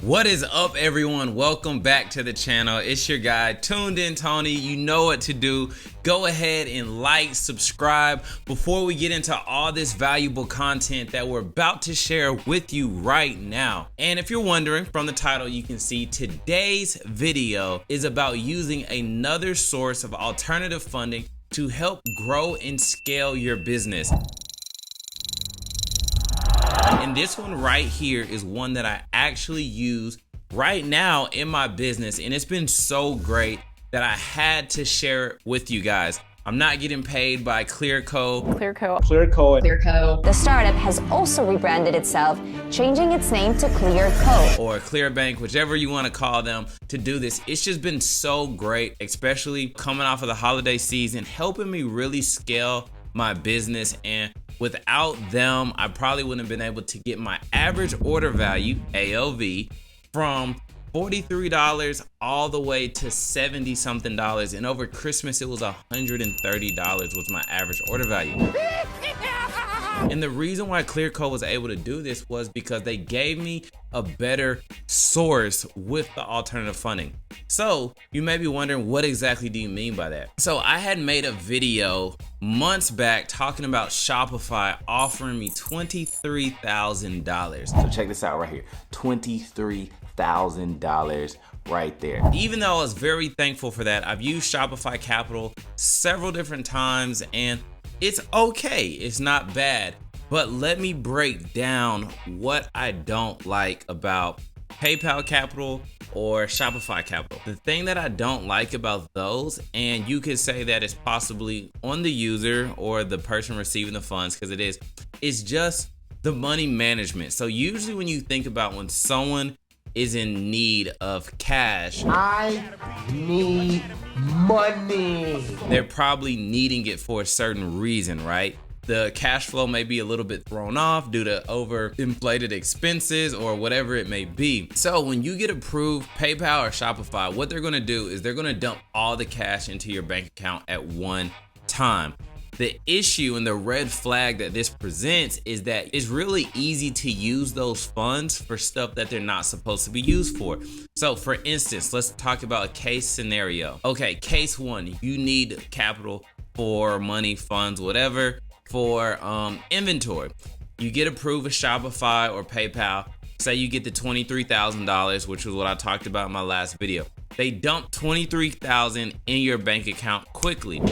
What is up, everyone? Welcome back to the channel. It's your guy, Tuned In Tony. You know what to do. Go ahead and like, subscribe before we get into all this valuable content that we're about to share with you right now. And if you're wondering, from the title, you can see today's video is about using another source of alternative funding to help grow and scale your business. And this one right here is one that I actually use right now in my business, and it's been so great that I had to share it with you guys. I'm not getting paid by clearco. The startup has also rebranded itself, changing its name to clearco. Or Clearbank, whichever you want to call them, to do this. It's just been so great, especially coming off of the holiday season, helping me really scale my business. And without them, I probably wouldn't have been able to get my average order value, AOV, from $43 all the way to $70 something. And over Christmas, it was $130 was my average order value. And the reason why Clearco was able to do this was because they gave me a better source with the alternative funding. So you may be wondering, what exactly do you mean by that? So I had made a video months back talking about Shopify offering me $23,000. So check this out right here, $23,000 right there. Even though I was very thankful for that, I've used Shopify Capital several different times and it's okay, it's not bad. But let me break down what I don't like about PayPal Capital or Shopify Capital. The thing that I don't like about those, and you could say that it's possibly on the user or the person receiving the funds, because it is just the money management. So usually when you think about when someone is in need of cash, I need money. They're probably needing it for a certain reason, right? The cash flow may be a little bit thrown off due to overinflated expenses or whatever it may be. So when you get approved, PayPal or Shopify, what they're gonna do is they're gonna dump all the cash into your bank account at one time. The issue and the red flag that this presents is that it's really easy to use those funds for stuff that they're not supposed to be used for. So for instance, let's talk about a case scenario. Okay, case one, you need capital for money, funds, whatever, for inventory. You get approved with Shopify or PayPal. Say you get the $23,000, which was what I talked about in my last video. They dump $23,000 in your bank account quickly.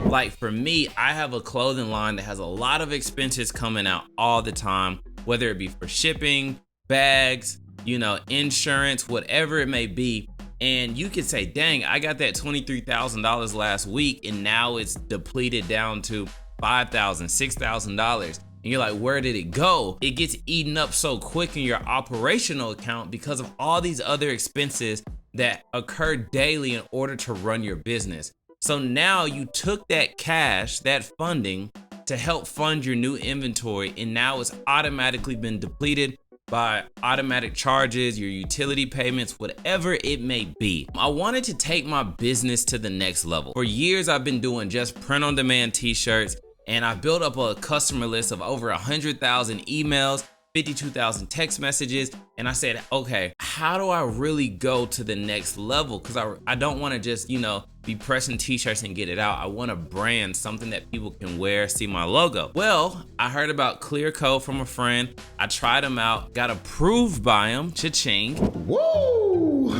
Like for me, I have a clothing line that has a lot of expenses coming out all the time, whether it be for shipping, bags, insurance, whatever it may be. And you could say, dang, I got that $23,000 last week and now it's depleted down to $5,000, $6,000. And you're like, where did it go? It gets eaten up so quick in your operational account because of all these other expenses that occur daily in order to run your business. So now you took that cash, that funding, to help fund your new inventory, and now it's automatically been depleted by automatic charges, your utility payments, whatever it may be. I wanted to take my business to the next level. For years, I've been doing just print-on-demand t-shirts, and I built up a customer list of over 100,000 emails, 52,000 text messages, and I said, okay, how do I really go to the next level? Because I don't want to just, be pressing t-shirts and get it out. I want to brand something that people can wear, see my logo. Well, I heard about Clearco from a friend. I tried them out, got approved by them, cha-ching. Woo!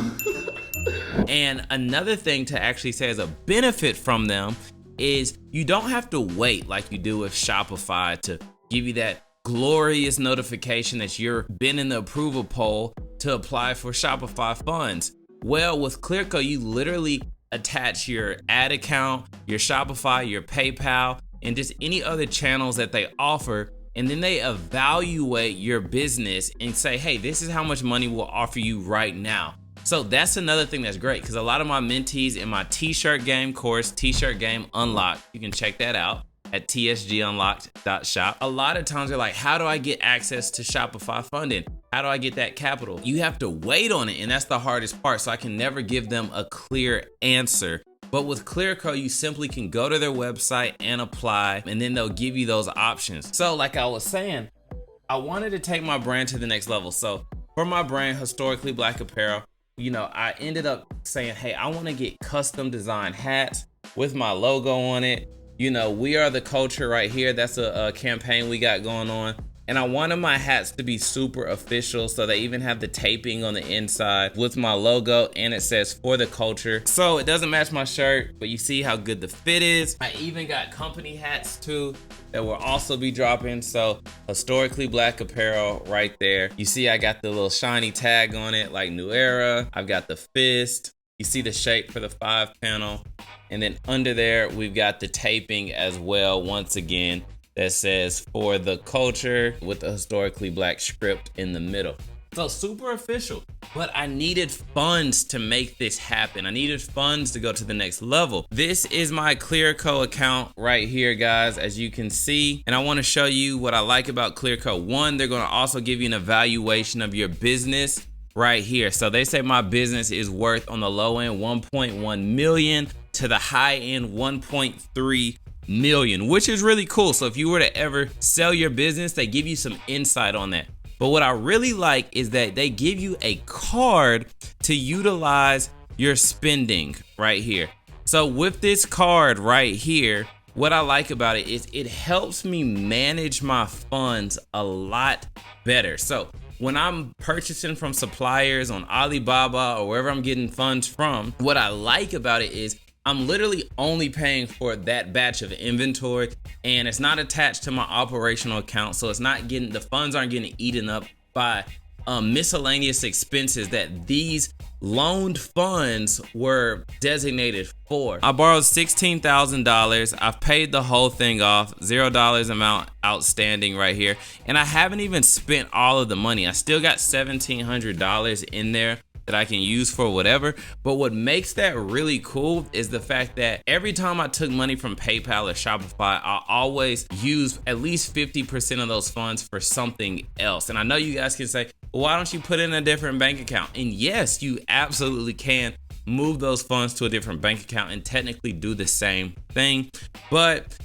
And another thing to actually say as a benefit from them is you don't have to wait like you do with Shopify to give you that glorious notification that you're been in the approval poll to apply for Shopify funds. Well, with Clearco, you literally attach your ad account, your Shopify, your PayPal, and just any other channels that they offer. And then they evaluate your business and say, hey, this is how much money we'll offer you right now. So that's another thing that's great, because a lot of my mentees in my t-shirt game course, T-Shirt Game Unlocked, you can check that out at tsgunlocked.shop. A lot of times they're like, how do I get access to Shopify funding? How do I get that capital? You have to wait on it, and that's the hardest part. So I can never give them a clear answer. But with Clearco, you simply can go to their website and apply, and then they'll give you those options. So like I was saying, I wanted to take my brand to the next level. So for my brand, Historically Black Apparel, you know, I ended up saying, hey, I want to get custom designed hats with my logo on it. You know, we are the culture right here. That's a campaign we got going on. And I wanted my hats to be super official, so they even have the taping on the inside with my logo, and it says for the culture. So it doesn't match my shirt, but you see how good the fit is. I even got company hats too that will also be dropping. So Historically Black Apparel right there. You see I got the little shiny tag on it like New Era. I've got the fist. You see the shape for the 5-panel. And then under there, we've got the taping as well, once again, that says for the culture with the Historically Black script in the middle. So super official, but I needed funds to make this happen. I needed funds to go to the next level. This is my clearco account right here, guys, as you can see. And I want to show you what I like about clearco. One, they're going to also give you an evaluation of your business right here. So they say my business is worth on the low end 1.1 million to the high end 1.3 million, which is really cool. So if you were to ever sell your business, they give you some insight on that. But what I really like is that they give you a card to utilize your spending right here. So with this card right here, what I like about it is it helps me manage my funds a lot better. So when I'm purchasing from suppliers on Alibaba or wherever I'm getting funds from, what I like about it is I'm literally only paying for that batch of inventory, and it's not attached to my operational account. So it's not getting, the funds aren't getting eaten up by miscellaneous expenses that these loaned funds were designated for. I borrowed $16,000. I've paid the whole thing off, $0 amount outstanding right here. And I haven't even spent all of the money. I still got $1,700 in there that I can use for whatever. But what makes that really cool is the fact that every time I took money from PayPal or Shopify, I always use at least 50% of those funds for something else. And I know you guys can say, well, why don't you put it in a different bank account? And yes, you absolutely can move those funds to a different bank account and technically do the same thing. But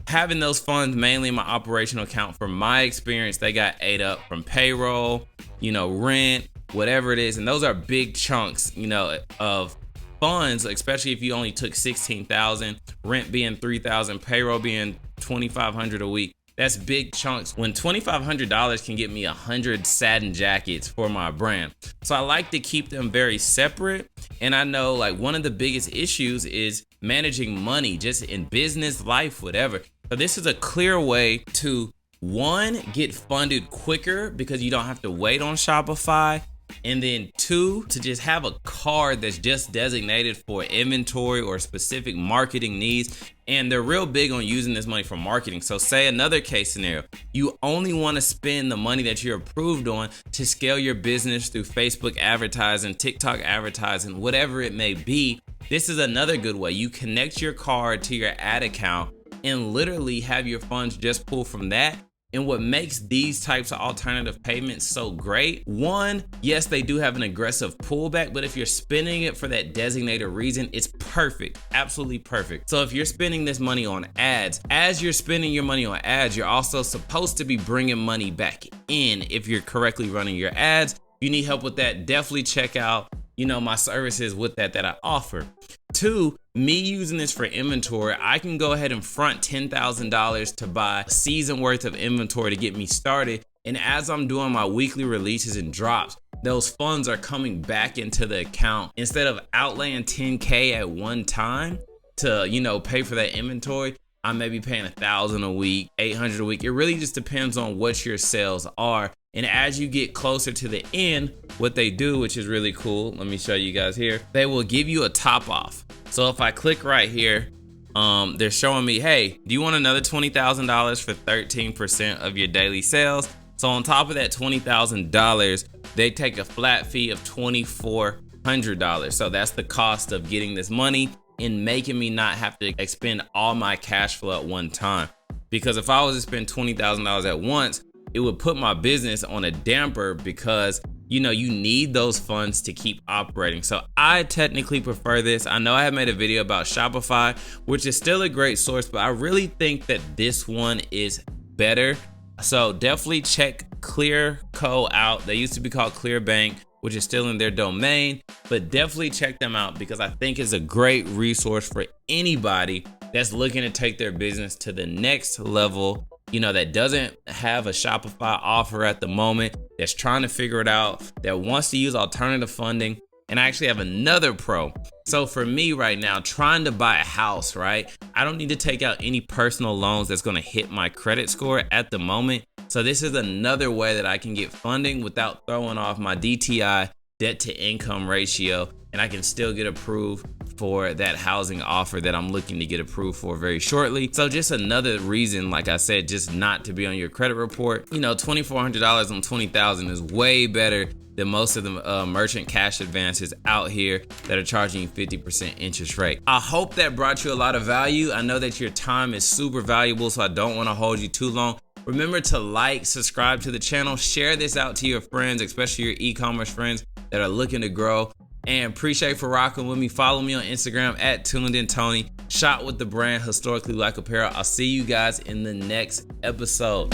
having those funds mainly in my operational account, from my experience, they got ate up from payroll, you know, rent, whatever it is. And those are big chunks, you know, of funds, especially if you only took 16,000, rent being 3,000, payroll being 2,500 a week. That's big chunks when $2,500 can get me 100 satin jackets for my brand. So I like to keep them very separate. And I know like one of the biggest issues is managing money just in business, life, whatever. So this is a clear way to, one, get funded quicker because you don't have to wait on Shopify. And then two, to just have a card that's just designated for inventory or specific marketing needs. And they're real big on using this money for marketing. So say another case scenario, you only want to spend the money that you're approved on to scale your business through Facebook advertising, TikTok advertising, whatever it may be. This is another good way. You connect your card to your ad account and literally have your funds just pull from that. And what makes these types of alternative payments so great, one, yes, they do have an aggressive pullback, but if you're spending it for that designated reason, it's perfect, absolutely perfect. So if you're spending this money on ads, as you're spending your money on ads, you're also supposed to be bringing money back in if you're correctly running your ads. If you need help with that, definitely check out, you know, my services with that I offer. Two, me using this for inventory, I can go ahead and front $10,000 to buy a season worth of inventory to get me started. And as I'm doing my weekly releases and drops, those funds are coming back into the account. Instead of outlaying 10K at one time to, you know, pay for that inventory, I may be paying $1,000 a week, $800 a week. It really just depends on what your sales are. And as you get closer to the end, what they do, which is really cool, let me show you guys here, they will give you a top off. So if I click right here, they're showing me, hey, do you want another $20,000 for 13% of your daily sales? So on top of that $20,000, they take a flat fee of $2,400. So that's the cost of getting this money and making me not have to expend all my cash flow at one time. Because if I was to spend $20,000 at once, it would put my business on a damper because, you know, you need those funds to keep operating. So I technically prefer this. I know I have made a video about Shopify, which is still a great source, but I really think that this one is better. So definitely check clearco out. They used to be called ClearBank, which is still in their domain, but definitely check them out because I think it's a great resource for anybody that's looking to take their business to the next level, you know, that doesn't have a Shopify offer at the moment, that's trying to figure it out, that wants to use alternative funding. And I actually have another pro. So for me right now, trying to buy a house, right? I don't need to take out any personal loans that's gonna hit my credit score at the moment. So this is another way that I can get funding without throwing off my DTI, debt to income ratio, and I can still get approved for that housing offer that I'm looking to get approved for very shortly. So just another reason, like I said, just not to be on your credit report. You know, $2,400 on $20,000 is way better than most of the merchant cash advances out here that are charging you 50% interest rate. I hope that brought you a lot of value. I know that your time is super valuable, so I don't want to hold you too long. Remember to like, subscribe to the channel, share this out to your friends, especially your e-commerce friends that are looking to grow. And appreciate for rocking with me. Follow me on Instagram at TunedInTony. Shop with the brand Historically Black Apparel. I'll see you guys in the next episode.